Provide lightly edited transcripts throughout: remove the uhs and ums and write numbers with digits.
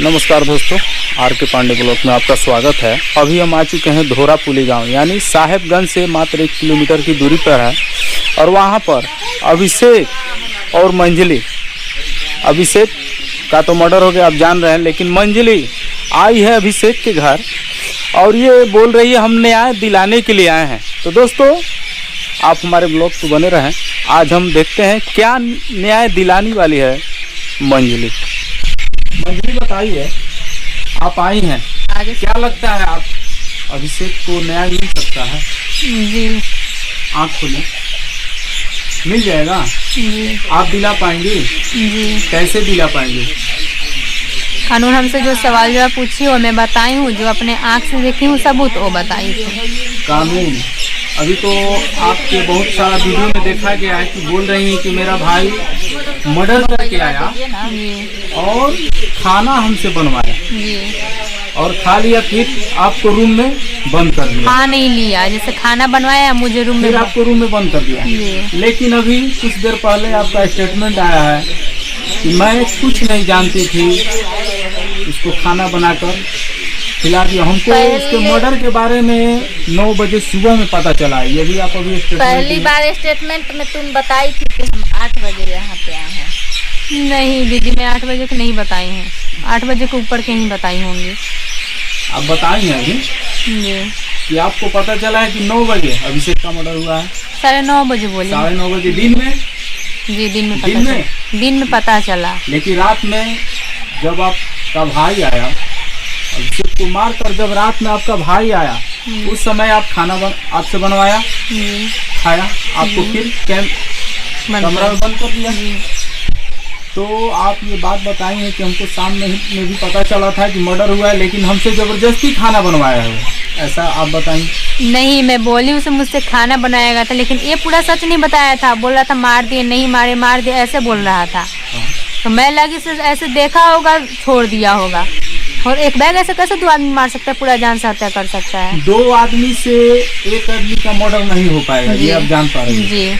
नमस्कार दोस्तों, आर के पांडे ब्लॉक में आपका स्वागत है। अभी हम आ चुके हैं धोरापुली गांव, यानी साहेबगंज से मात्र 1 किलोमीटर की दूरी पर है। और वहां पर अभिषेक और मंजली, अभिषेक का तो मर्डर हो गया, आप जान रहे हैं, लेकिन मंजली आई है अभिषेक के घर और ये बोल रही है हम न्याय दिलाने के लिए आए हैं। तो दोस्तों आप हमारे ब्लॉग को बने रहें। आज हम देखते हैं क्या न्याय दिलाने वाली है मंजली। मंजली बताइए, आप आई हैं, आगे क्या लगता है आप अभिषेक को न्याय मिल सकता है? जी आँख खोलें, मिल जाएगा। जी आप दिला पाएंगे? जी कैसे दिला पाएंगे? कानून हमसे जो सवाल जवाब पूछी वो मैं बताई हूँ, जो अपने आँख से देखी हूँ सबूत वो बताई थी। कानून अभी तो आपके बहुत सारा वीडियो में देखा गया है कि बोल रही हैं कि मेरा भाई मर्डर करके आया जी और खाना हमसे बनवाया जी और खा लिया, फिर आपको रूम में बंद कर दिया। खा नहीं लिया, जैसे खाना बनवाया मुझे रूम में फिर आपको रूम में बंद कर दिया। जी लेकिन अभी कुछ देर पहले आपका स्टेटमेंट आया है कि मैं कुछ नहीं जानती थी, उसको खाना बनाकर खिला दिया। हमको उसके मर्डर के बारे में 9 बजे सुबह में पता चला है। ये भी आप अभी पहली बार स्टेटमेंट में तुम बताई थी कि हम 8 बजे यहाँ पे आए हैं। नहीं दीदी, मैं 8 बजे के नहीं बताई हूँ, 8 बजे के ऊपर के ही बताई होंगी। आप बताई हैं अभी जी कि आपको पता चला है कि 9 बजे अभिषेक का मर्डर हुआ है। 9:30 बजे बोली। 9:30 बजे दिन में? जी दिन में दिन में? दिन में पता चला। लेकिन रात में जब आपका भाई आया, अभिषेक को मार कर जब रात में आपका भाई आया, उस समय आप खाना आपसे बनवाया, जी खाया, आपको फिर कमरा में बंद कर दिया। तो आप ये बात बताई हैं कि हमको शाम में भी पता चला था कि मर्डर हुआ है, लेकिन हमसे जबरदस्ती खाना बनवाया है, ऐसा आप बताएं। नहीं, मैं बोली उसे मुझसे खाना बनाया था, लेकिन ये पूरा सच नहीं बताया था। बोल रहा था मार दिए, नहीं मारे, मार दिए, ऐसे बोल रहा था। तो मैं लगी से ऐसे देखा होगा, छोड़ दिया होगा। और एक बैग ऐसे कैसे 2 आदमी मार सकता है, पूरा जान से हत्या कर सकता है? 2 आदमी से 1 आदमी का मर्डर नहीं हो पाएगा, ये आप जान पा रहे हैं। जी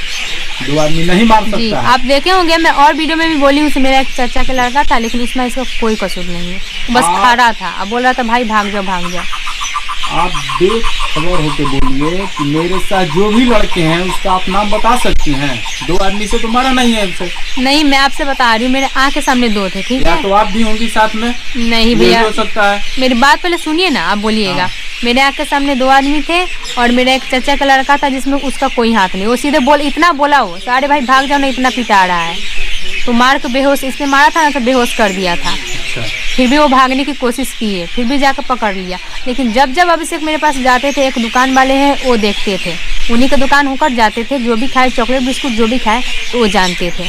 2 आदमी नहीं मार जी सकता है। आप देखे होंगे, मैं और वीडियो में भी बोली हूँ, मेरा एक चाचा का लड़का था, लेकिन उसमें इसका कोई कसूर नहीं है, बस खड़ा था। अब बोल रहा था भाई भाग जाओ भाग जाओ। आप बेखबर होके बोलिए कि मेरे साथ जो भी लड़के हैं उसका आप नाम बता सकती हैं। 2 आदमी से तो मारा नहीं है हमसे। नहीं, मैं आपसे बता रही हूँ, मेरे आँख के सामने 2 थे, ठीक या है? तो आप भी होंगी साथ में? नहीं ये भैया, हो सकता है। मेरी बात पहले सुनिए ना, आप बोलिएगा। हाँ। मेरे आँख के सामने 2 आदमी थे और मेरा एक चाचा का लड़का था जिसमें उसका कोई हाथ नहीं। वो सीधे इतना बोला वो, अरे भाई भाग जाओ ना, इतना पिटा रहा है। तो मार के बेहोश, इसने मारा था ना तो बेहोश कर दिया था। अच्छा। फिर भी वो भागने की कोशिश की है, फिर भी जाकर पकड़ लिया। लेकिन जब जब अभिषेक मेरे पास जाते थे, एक दुकान वाले हैं वो देखते थे, उन्हीं का दुकान होकर जाते थे, जो भी खाए चॉकलेट बिस्कुट जो भी खाए तो वो जानते थे।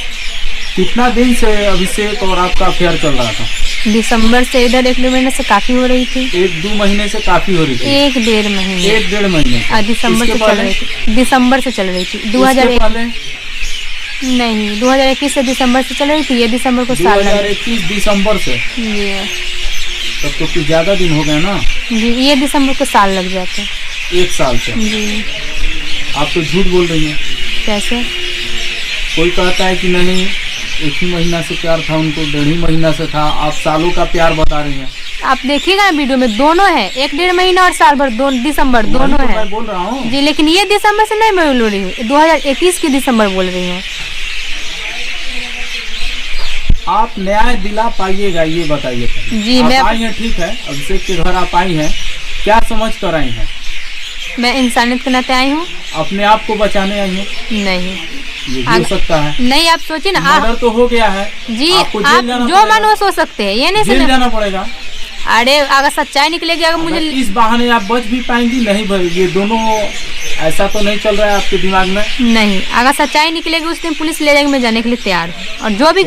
कितना दिन से अभिषेक और आपका अफेयर चल रहा था? दिसंबर से, इधर 1-2 महीने से काफी हो रही थी। 1-2 महीने से काफी हो रही थी? 1-1.5 महीने। 1-1.5 महीने से। दिसंबर से चल रही थी, दिसंबर से चल रही थी। 2001 नहीं, 2021 से दिसंबर से चल रही थी। ये दिसंबर को साल लग 2021 दिसंबर से? जी तब तो कुछ ज्यादा दिन हो गए ना। जी, ये दिसंबर को साल लग जाते। 1 साल से? जी आप तो झूठ बोल रही हैं। कैसे? कोई कहता है कि नहीं 1 ही महीना से प्यार था उनको, 1.5 महीना से था, आप सालों का प्यार बता रही हैं। आप देखिएगा ना वीडियो में, दोनों है, 1-1.5 महीना और साल भर, दिसंबर दोनों तो है। मैं बोल रहा हूँ जी, लेकिन ये दिसंबर से नहीं मैं बोल रही हूँ, 2021 की दिसंबर बोल रही हूँ। आप न्याय दिला पाइएगा, ये बताइए। जी, आप मैं आई हैं, ठीक है, अभिषेक के घर आप आई हैं, क्या समझ कर आई हैं? मैं इंसानियत के नाते आई हूँ। अपने आप को बचाने आई हैं? नहीं, ये भी हो सकता है। नहीं आप सोचिए ना, मर्डर तो हो गया है जी, आपको आप जेल जाना जो पड़ेगा। मन वो सोच सकते हैं, ये नहीं जेल समझ। जाना पड़ेगा। अरे अगर सच्चाई निकलेगी, अगर मुझे इस बहाने आप बच भी पाएंगी, नहीं भरेगी, ये दोनों ऐसा तो नहीं चल रहा है आपके दिमाग में? नहीं, अगर सच्चाई निकलेगी उस दिन पुलिस ले जाएगी, मैं जाने के लिए तैयार हूँ। और जो भी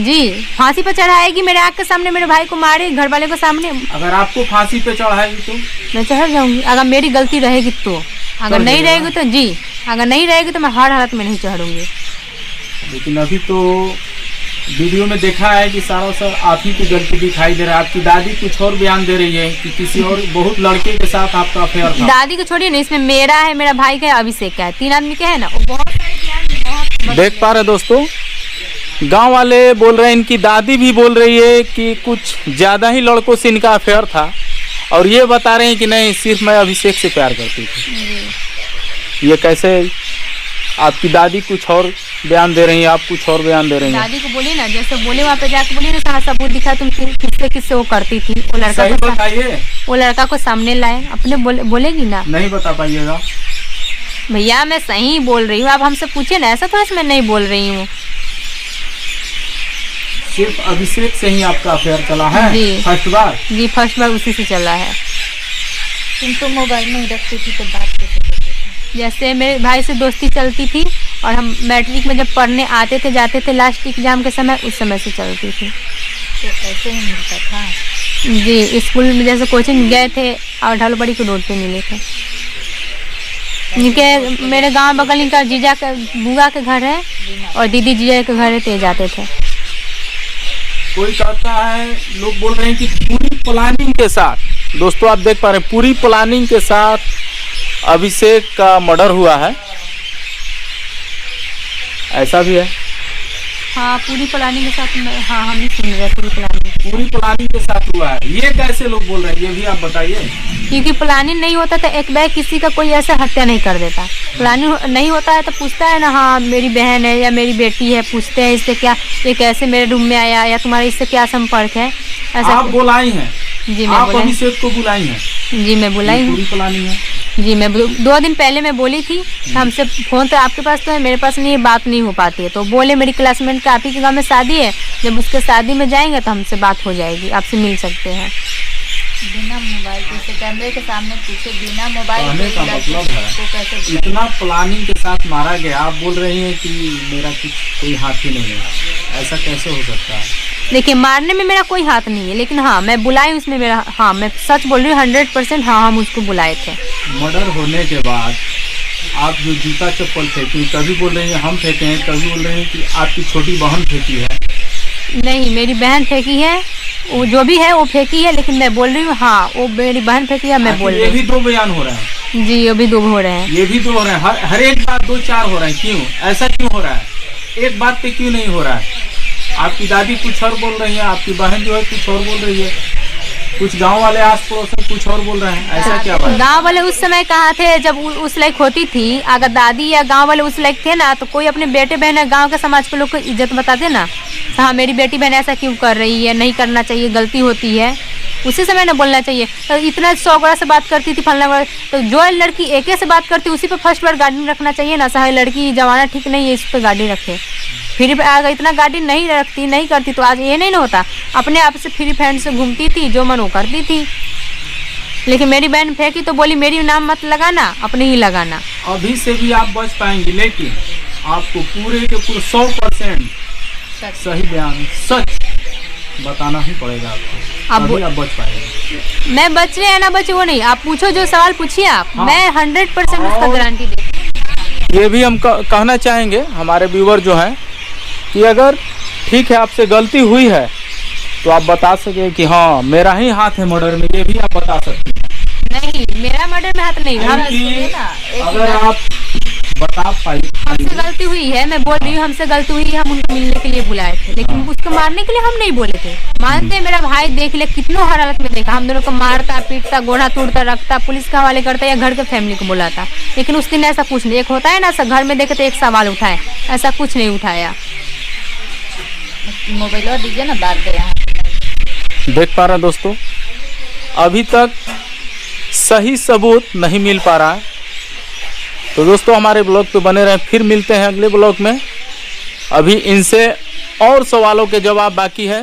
जी फांसी पर चढ़ाएगी, मेरे आँख के सामने मेरे भाई को मारे, घर वाले को सामने, अगर आपको फांसी पे चढ़ाएगी तो मैं चढ़ जाऊंगी। अगर मेरी गलती रहेगी तो, अगर नहीं रहेगी तो जी, अगर नहीं रहेगी तो मैं हर हालत में नहीं चढ़ूंगी। लेकिन अभी तो वीडियो में देखा है कि सारा सर आप ही की गलती दिखाई दे रहा है। आपकी दादी कुछ और बयान दे रही है कि किसी और बहुत लड़के के साथ आपका अफेयर था। दादी को छोड़िए ना, इसमें मेरा है, मेरा भाई का है, अभिषेक का है, 3 आदमी के है ना। वो बहुत देख पा रहे दोस्तों, गांव वाले बोल रहे हैं, इनकी दादी भी बोल रही है कि कुछ ज़्यादा ही लड़कों से इनका अफेयर था, और ये बता रहे हैं कि नहीं, सिर्फ मैं अभिषेक से प्यार करती थी। ये कैसे? आपकी दादी कुछ और बयान दे रही हैं, आप कुछ और बयान दे रही हैं। दादी को बोली ना, जैसे बोले वहाँ पे जाके बोली ना, सारा सबूत दिखा, तुम किससे वो करती थी। वो लड़का सही को बताइए। वो लड़का को सामने लाए, अपने बोलेगी ना। नहीं बता पाइएगा भैया, मैं सही बोल रही हूँ, आप हमसे पूछे ना, ऐसा तो मैं नहीं बोल रही हूँ। सिर्फ अभिषेक से ही आपका अफेयर चला है? जी। फर्स्ट बार? जी, फर्स्ट बार उसी से चला है। तुम तो मोबाइल नहीं रखती थी तो बात कैसे करती थी? जैसे मेरे भाई से दोस्ती चलती थी, और हम मैट्रिक में जब पढ़ने आते थे जाते थे लास्ट एग्जाम के समय, उस समय से चलती थी। तो ऐसे ही मिलता था? जी, स्कूल में जैसे कोचिंग गए थे और ढालबड़ी को रोड पे मिले थे। इनके मेरे गांव बगल इनका जीजा का बुआ के घर है, और दीदी जीजा के घर है, ते जाते थे। कोई कहता है, लोग बोल रहे हैं कि पूरी प्लानिंग के साथ, दोस्तों आप देख पा रहे हैं, पूरी प्लानिंग के साथ अभिषेक का मर्डर हुआ है, ऐसा भी है? हाँ, पूरी प्लानिंग के साथ। हाँ, हम भी सुन रहे हैं, पूरी प्लानिंग के साथ हुआ है। ये कैसे लोग बोल रहे हैं, ये भी आप बताइए। क्योंकि प्लानिंग नहीं होता तो एक बैग किसी का कोई ऐसा हत्या नहीं कर देता। प्लानिंग नहीं होता है तो पूछता है ना, हाँ मेरी बहन है या मेरी बेटी है, पूछते हैं इससे क्या, ये कैसे मेरे रूम में आया, या तुम्हारे इससे क्या संपर्क है, ऐसा। आप बुलाई हैं? जी, मैं आप अभिषेक को बुलाई हैं? जी, मैं बुलाई हूँ। पूरी प्लानिंग है? जी, मैं 2 दिन पहले मैं बोली थी, हमसे फ़ोन तो आपके पास तो है, मेरे पास नहीं है, बात नहीं हो पाती है। तो बोले मेरी क्लासमेट का आप ही के गाँव में शादी है, जब उसके शादी में जाएंगे तो हमसे बात हो जाएगी, आपसे मिल सकते हैं। बिना मोबाइल के, कैमरे के सामने पूछे, बिना मोबाइल कहने का मतलब है इतना प्लानिंग के साथ मारा गया। आप बोल रही हैं कि मेरा कोई हाथ ही नहीं है, ऐसा कैसे हो सकता है? देखिए, मारने में मेरा कोई हाथ नहीं है, लेकिन हाँ मैं बुलाई उसमें मेरा, हाँ मैं सच बोल रही हूँ 100%। हाँ, हम उसको बुलाए थे। मर्डर होने के बाद आप जो जूता चप्पल फेंकी, कभी बोल रही हैं हम फेंके हैं, कभी बोल रही हैं कि आपकी छोटी बहन फेंकी है। नहीं, मेरी बहन फेंकी है, वो जो भी है वो फेंकी है, लेकिन मैं बोल रही हूँ हाँ वो मेरी बहन फेंकी है, मैं बोल रही हूँ। ये भी 2 बयान हो रहे हैं? जी, ये भी 2 हो रहे हैं। ये भी 2 हो रहे हैं, हर एक बात 2-4 हो रहे हैं। क्यों ऐसा क्यों हो रहा है? एक बात पे क्यों नहीं हो रहा है? आपकी दादी कुछ और बोल रही है, आपकी बहन जो है कुछ और बोल रही है, कुछ गांव वाले आस पड़ोस में कुछ और बोल रहे हैं, ऐसा क्या बात? गांव वाले उस समय कहाँ थे जब उस लायक होती थी? अगर दादी या गांव वाले उस लायक थे ना, तो कोई अपने बेटे बहन, गांव के समाज के लोग को इज्जत बताते ना, हाँ मेरी बेटी बहन ऐसा क्यों कर रही है, नहीं करना चाहिए, गलती होती है, उसी समय ना बोलना चाहिए। तो इतना 100 गोड़ा से बात करती थी फलना, तो जो लड़की एके से बात करती उसी पे फर्स्ट बार गार्डन रखना चाहिए ना। सही लड़की जमाना ठीक नहीं है, इस पर गाड़ी रखे। फिर अगर इतना गाड़ी नहीं रखती, नहीं करती, तो आज ये नहीं ना होता। अपने आप से फ्री फ्रेंड से घूमती थी, जो मन वो करती थी। लेकिन मेरी बहन फेंकी तो बोली मेरी नाम मत लगाना, अपने ही लगाना। अभी से भी आप बच पाएंगे, लेकिन आपको पूरे के पूरे 100% सही बयान, सच बताना ही पड़ेगा आपको, अब आप बच पाएंगे। मैं बच रहे या ना बचे वो नहीं, आप पूछो, जो सवाल पूछिए आप। हाँ। मैं 100% उसका गारंटी देती। ये भी हम कहना चाहेंगे हमारे व्यूअर जो हैं कि अगर ठीक है आपसे गलती हुई है तो आप बता सके कि हाँ मेरा ही हाथ है मर्डर में, ये भी आप बता सकते हैं। नहीं, मेरा मर्डर में हाथ नहीं। अगर आप बता पाई, हमसे गलती हुई है, मैं बोल रही हूँ हमसे गलती हुई है, हम उनको मिलने के लिए बुलाए थे, लेकिन उसको मारने के लिए हम नहीं बोले थे। मानते हैं, मेरा भाई देख ले कितनों हर हालत में देखा, हम दोनों को मारता पीटता, गोड़ा तोड़ता, रखता, पुलिस के हवाले करता या घर के फैमिली को बुलाता। लेकिन उस दिन ऐसा कुछ नहीं। एक होता है ना, घर में देखे तो एक सवाल उठाए, ऐसा कुछ नहीं उठाया। मोबाइल दीजिए ना, बात दे। देख पा रहे हैं दोस्तों, अभी तक सही सबूत नहीं मिल पा रहा है। तो दोस्तों हमारे ब्लॉग पे बने रहें, फिर मिलते हैं अगले ब्लॉग में। अभी इनसे और सवालों के जवाब बाकी है।